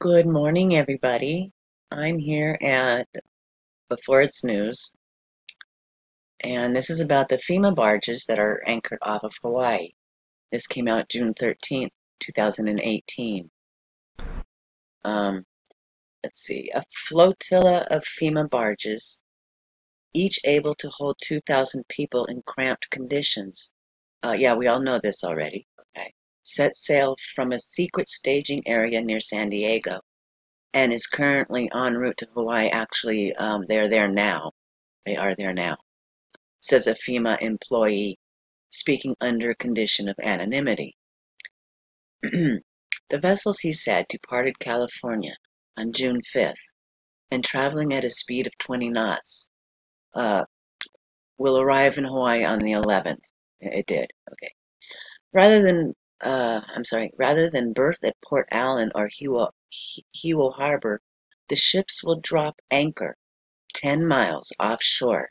Good morning, everybody. I'm here at Before It's News, and this is about the FEMA barges that are anchored off of Hawaii. This came out June 13th, 2018. Um, let's see, a flotilla of FEMA barges, each able to hold 2,000 people in cramped conditions. Yeah, we all know this already. Okay. Set sail from a secret staging area near San Diego and is currently en route to Hawaii. Actually, they're there now. They are there now, says a FEMA employee speaking under condition of anonymity. The vessels, he said, departed California on June 5th and traveling at a speed of 20 knots. Will arrive in Hawaii on the 11th. It did. Okay. Rather than berth at Port Allen or Hilo Harbor, the ships will drop anchor 10 miles offshore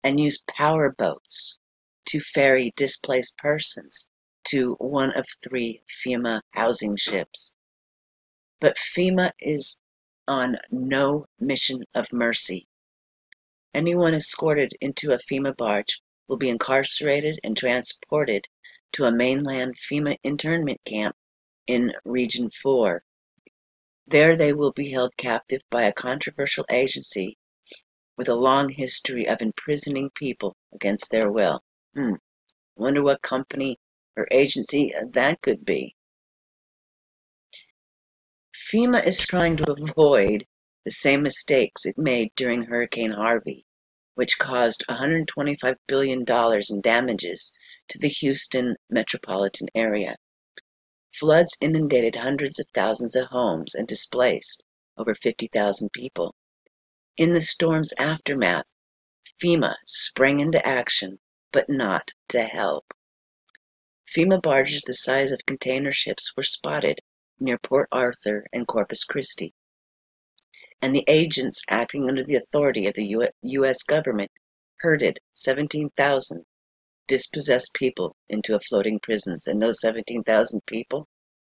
and use power boats to ferry displaced persons to one of 3 FEMA housing ships. But FEMA is on no mission of mercy. Anyone escorted into a FEMA barge will be incarcerated and transported to a mainland FEMA internment camp in Region 4. There they will be held captive by a controversial agency with a long history of imprisoning people against their will. Wonder what company or agency that could be. FEMA is trying to avoid the same mistakes it made during Hurricane Harvey, which caused $125 billion in damages to the Houston metropolitan area. Floods inundated hundreds of thousands of homes and displaced over 50,000 people. In the storm's aftermath, FEMA sprang into action, but not to help. FEMA barges the size of container ships were spotted near Port Arthur and Corpus Christi, and the agents acting under the authority of the U.S. government herded 17,000 dispossessed people into a floating prisons, and those 17,000 people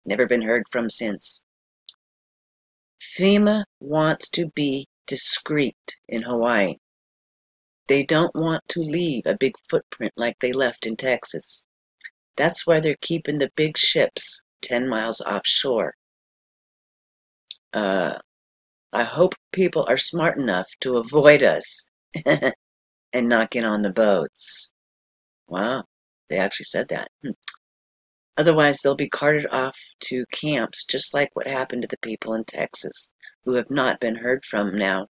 never been heard from since. FEMA wants to be discreet in Hawaii. They don't want to leave a big footprint like they left in Texas. That's why they're keeping the big ships 10 miles offshore. I hope people are smart enough to avoid us and not get on the boats. Wow, they actually said that. Otherwise, they'll be carted off to camps, just like what happened to the people in Texas, who have not been heard from now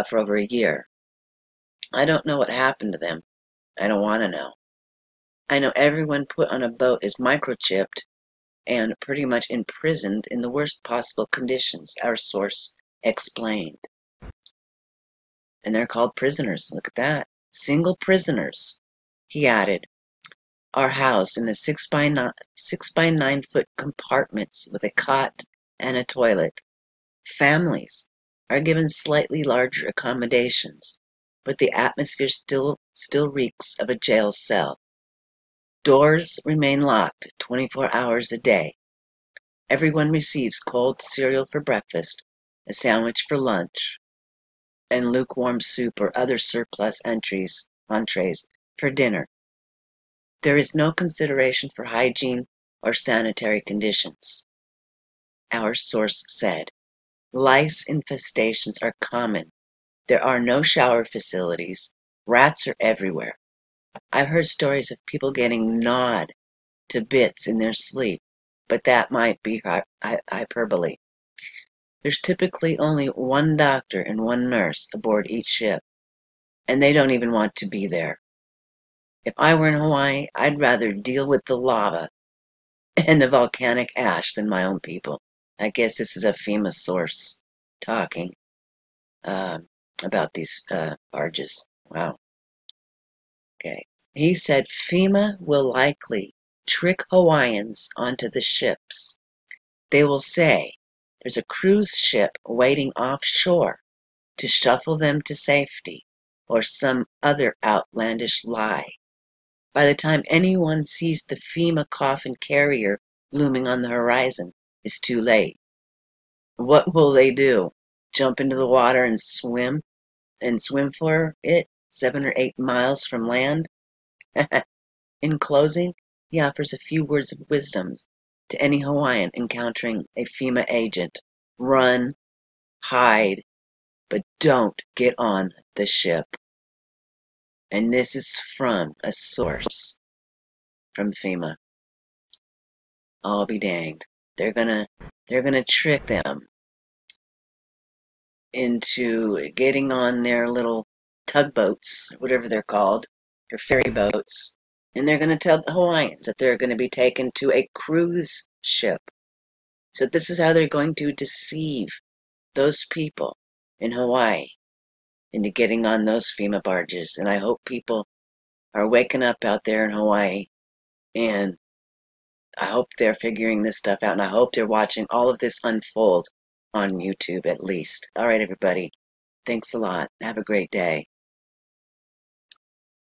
for over a year. I don't know what happened to them. I don't want to know. I know everyone put on a boat is microchipped and pretty much imprisoned in the worst possible conditions, our source explained. And they're called prisoners. Look at that. Single prisoners. He added, are housed in the 6 by 9 foot compartments with a cot and a toilet. Families are given slightly larger accommodations, but the atmosphere still reeks of a jail cell. Doors remain locked 24 hours a day. Everyone receives cold cereal for breakfast, a sandwich for lunch, and lukewarm soup or other surplus entrees for dinner. There is no consideration for hygiene or sanitary conditions. Our source said, lice infestations are common. There are no shower facilities. Rats are everywhere. I've heard stories of people getting gnawed to bits in their sleep, but that might be hyperbole. There's typically only one doctor and one nurse aboard each ship, and they don't even want to be there. If I were in Hawaii, I'd rather deal with the lava and the volcanic ash than my own people. I guess this is a FEMA source talking about these barges. Wow. Okay. He said FEMA will likely trick Hawaiians onto the ships. They will say there's a cruise ship waiting offshore to shuffle them to safety, or some other outlandish lie. By the time anyone sees the FEMA coffin carrier looming on the horizon, it's too late. What will they do? Jump into the water and swim for it 7 or 8 miles from land? In closing, he offers a few words of wisdom to any Hawaiian encountering a FEMA agent. Run, hide, but don't get on the ship. And this is from a source from FEMA. I'll be danged. They're gonna trick them into getting on their little tugboats, whatever they're called, or ferry boats, and they're gonna tell the Hawaiians that they're gonna be taken to a cruise ship. So this is how they're going to deceive those people in Hawaii into getting on those FEMA barges. And I hope people are waking up out there in Hawaii, and I hope they're figuring this stuff out, and I hope they're watching all of this unfold on YouTube at least. All right, everybody. Thanks a lot. Have a great day.